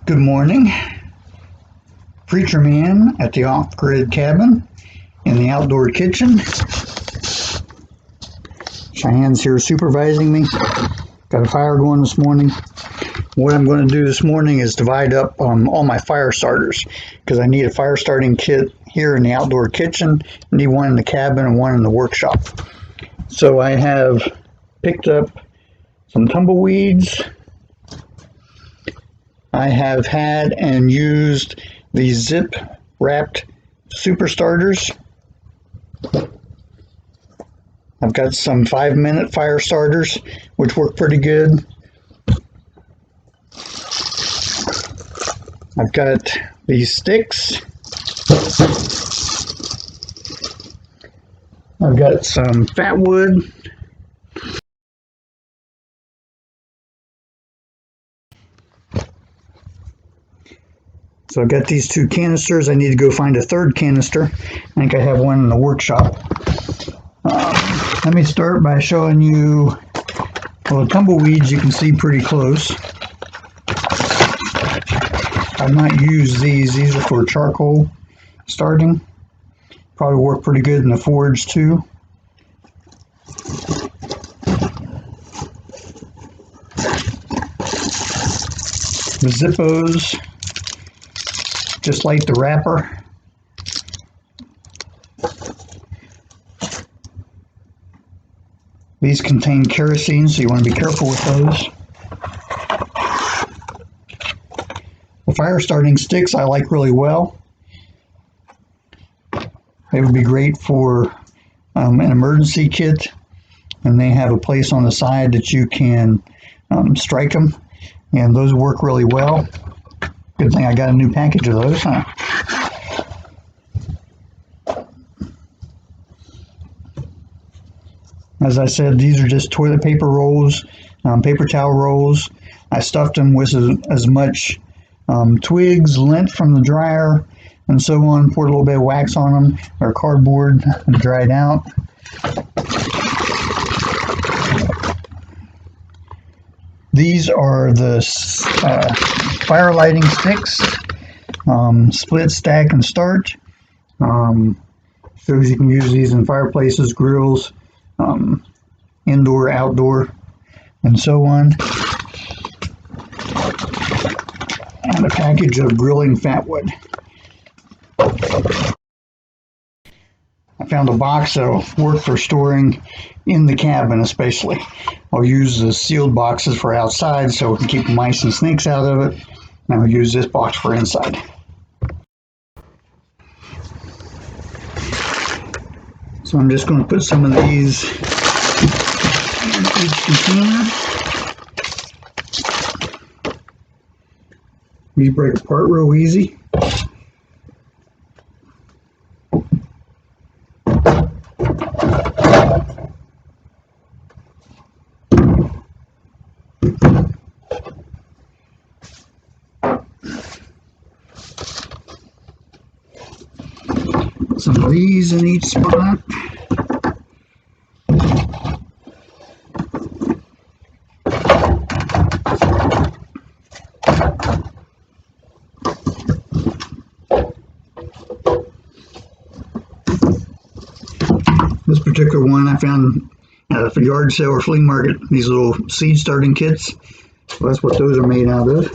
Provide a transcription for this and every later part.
Good morning. Preacher Man at the off-grid cabin in the outdoor kitchen. Cheyenne's here supervising me. Got a fire going this morning. What I'm going to do this morning is divide up all my fire starters because I need a fire starting kit here in the outdoor kitchen. I need one in the cabin and one in the workshop. So I have picked up some tumbleweeds. I have had and used these zip wrapped super starters. I've got some 5-minute fire starters which work pretty good. I've got these sticks. I've got some fat wood. So I've got these 2 canisters. I need to go find a 3rd canister. I think I have one in the workshop. Let me start by showing you, well, the tumbleweeds you can see pretty close. I've not used these. These are for charcoal starting. Probably work pretty good in the forge too. The Zippos, just like the wrapper. These contain kerosene, so you want to be careful with those. The fire starting sticks I like really well. They would be great for an emergency kit, and they have a place on the side that you can strike them, and those work really well. Good thing I got a new package of those, huh? As I said, these are just toilet paper rolls, paper towel rolls. I stuffed them with as much twigs, lint from the dryer, and so on. Poured a little bit of wax on them, or cardboard, and dried out. These are the fire lighting sticks, split, stack, and start. Shows you can use these in fireplaces, grills, indoor, outdoor, and so on. And a package of grilling fat wood. I found a box that'll work for storing in the cabin especially. I'll use the sealed boxes for outside so we can keep mice and snakes out of it. And I'll use this box for inside. So I'm just going to put some of these in each container. These break apart real easy. Some of these in each spot. This particular one I found at a yard sale or flea market, these little seed starting kits. So that's what those are made out of.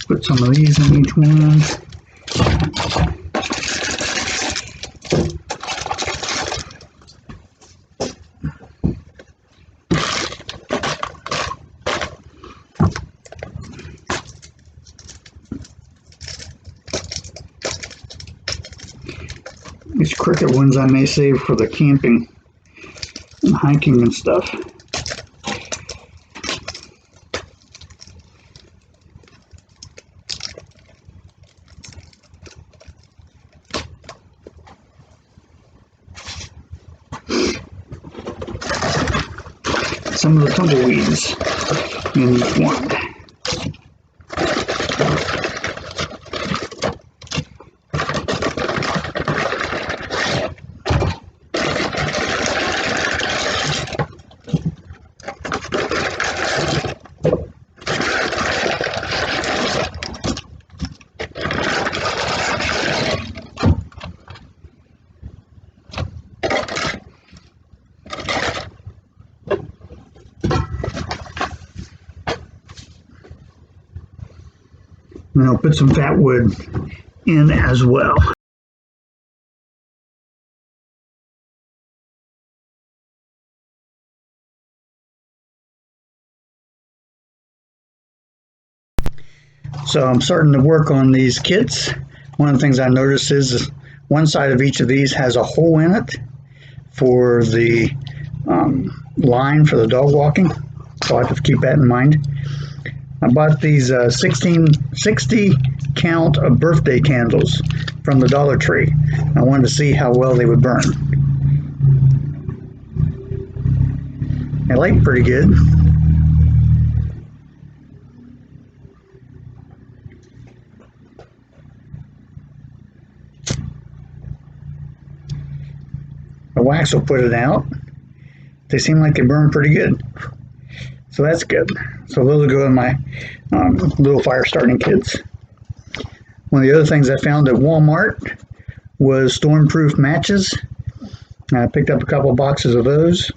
Put some of these in each one. These cricket ones I may save for the camping and hiking and stuff. some of the tumbleweeds in each one. And I'll put some fat wood in as well. So I'm starting to work on these kits. One of the things I noticed is one side of each of these has a hole in it for the line for the dog walking. So I have to keep that in mind. I bought these 60 count of birthday candles from the Dollar Tree. I wanted to see how well they would burn. They light pretty good. The wax will put it out. They seem like they burn pretty good. So that's good. So those will go in my little fire starting kits. One of the other things I found at Walmart was stormproof matches. I picked up a couple boxes of those.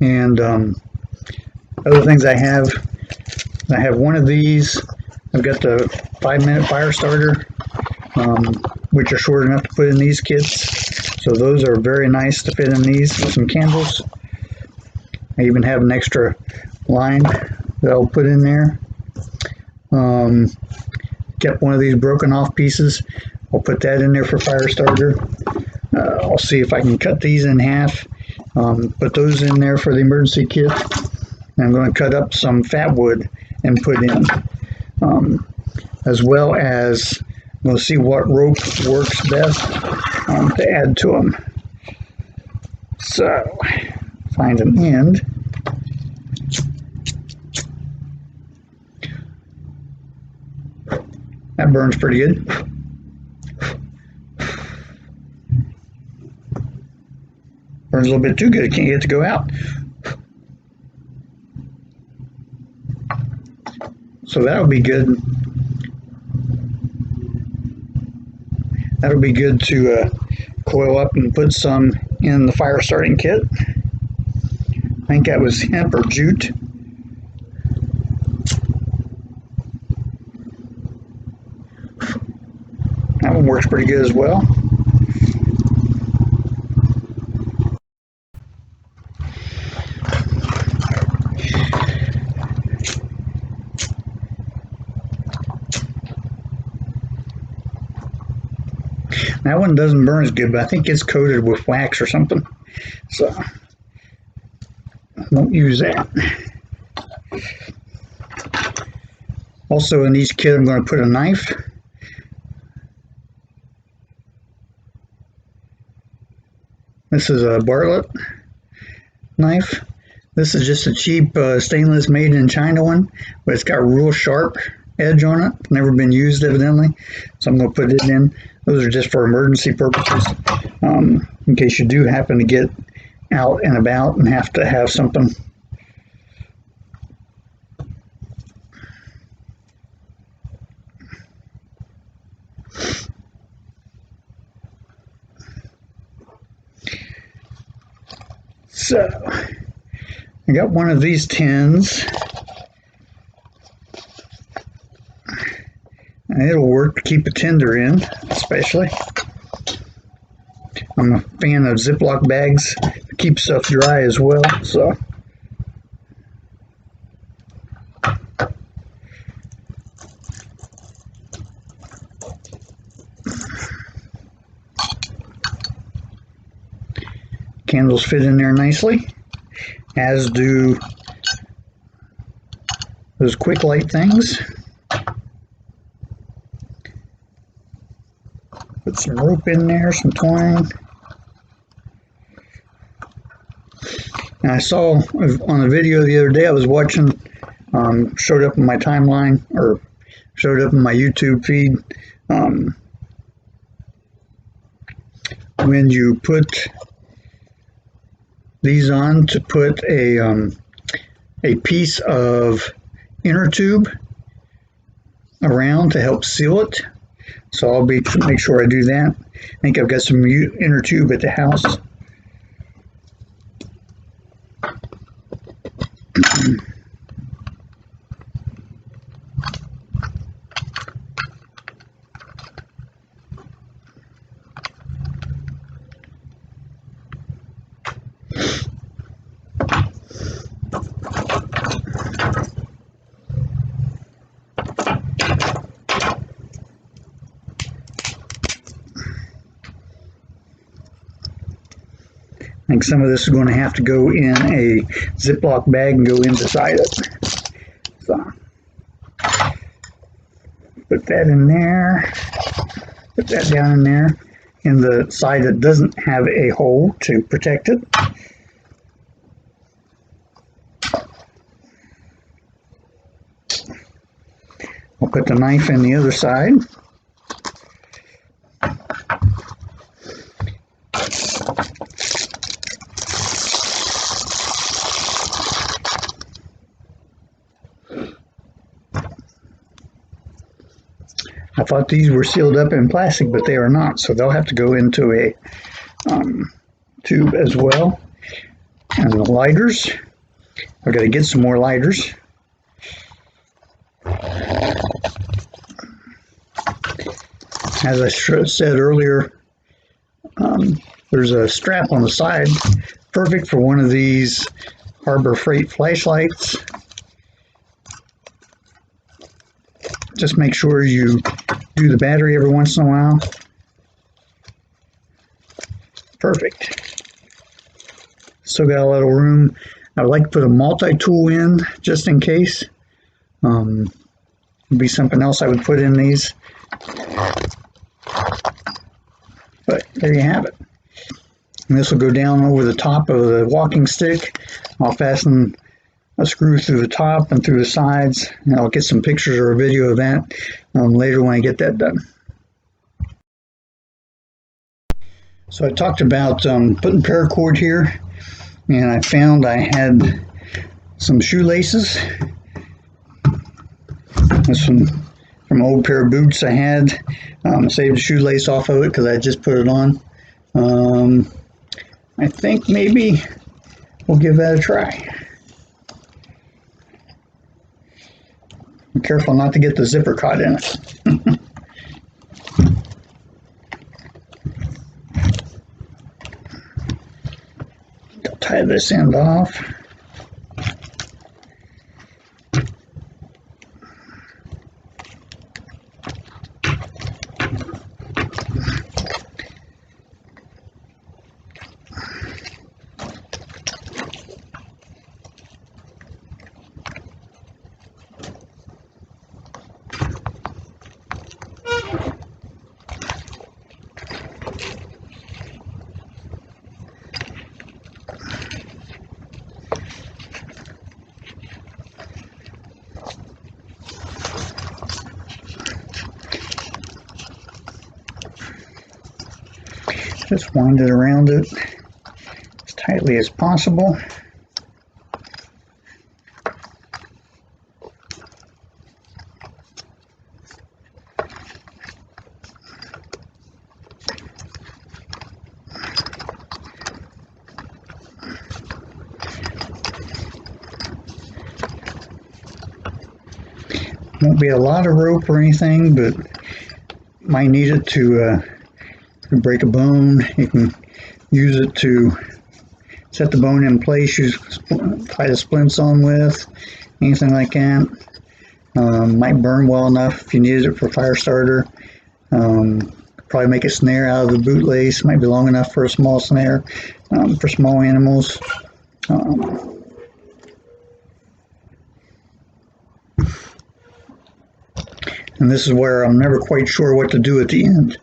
And other things I have one of these. I've got the 5-minute fire starter, which are short enough to put in these kits. So those are very nice to fit in these with some candles. I even have an extra line that I'll put in there. Kept one of these broken off pieces. I'll put that in there for fire starter. I'll see if I can cut these in half. Put those in there for the emergency kit. And I'm going to cut up some fat wood and put in. As well as we'll see what rope works best to add to them. So, find an end. That burns pretty good. Burns a little bit too good, it can't get it to go out. So that'll be good. That'll be good to coil up and put some in the fire starting kit. I think that was hemp or jute. That one works pretty good as well. That one doesn't burn as good, but I think it's coated with wax or something. So I won't use that. Also in each kit I'm going to put a knife. This is a Bartlett knife. This is just a cheap stainless made in China one, but it's got a real sharp edge on it. Never been used evidently, so I'm going to put it in. Those are just for emergency purposes, in case you do happen to get out and about and have to have something. So, I got one of these tins, and it'll work to keep a tinder in, especially. I'm a fan of Ziploc bags to keep stuff dry as well, so. Candles fit in there nicely, as do those quick light things. Put some rope in there, some twine. And I saw on a video the other day I was watching, showed up in my timeline, or showed up in my YouTube feed. When you put these on, to put a piece of inner tube around to help seal it. So I'll make sure I do that. I think I've got some inner tube at the house. I think some of this is going to have to go in a Ziploc bag and go inside it. So, put that in there. Put that down in there. In the side that doesn't have a hole to protect it. I'll put the knife in the other side. I thought these were sealed up in plastic, but they are not, so they'll have to go into a tube as well. And the lighters, I've got to get some more lighters. As I said earlier, there's a strap on the side, perfect for one of these Harbor Freight flashlights. Just make sure you do the battery every once in a while. Perfect. Still got a lot of room. I would like to put a multi-tool in just in case. Would be something else I would put in these. But there you have it. And this will go down over the top of the walking stick. I'll fasten a screw through the top and through the sides, and I'll get some pictures or a video of that later when I get that done. So I talked about putting paracord here, and I found I had some shoelaces. This one from an old pair of boots I had. Saved the shoelace off of it because I just put it on. I think maybe we'll give that a try. Be careful not to get the zipper caught in it. I'll tie this end off. Just wind it around it as tightly as possible. Won't be a lot of rope or anything, but might need it to break a bone. You can use it to set the bone in place, tie the splints on with, anything like that. Might burn well enough if you needed it for fire starter. Probably make a snare out of the bootlace. Might be long enough for a small snare for small animals. And this is where I'm never quite sure what to do at the end.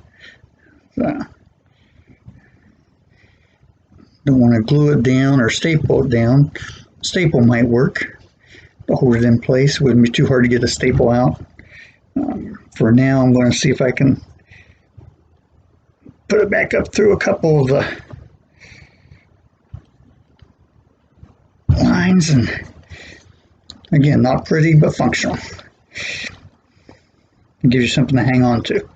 Don't want to glue it down or staple it down. Staple might work to hold it in place. It wouldn't be too hard to get a staple out. For now, I'm going to see if I can put it back up through a couple of the lines, and again, not pretty but functional. It gives you something to hang on to.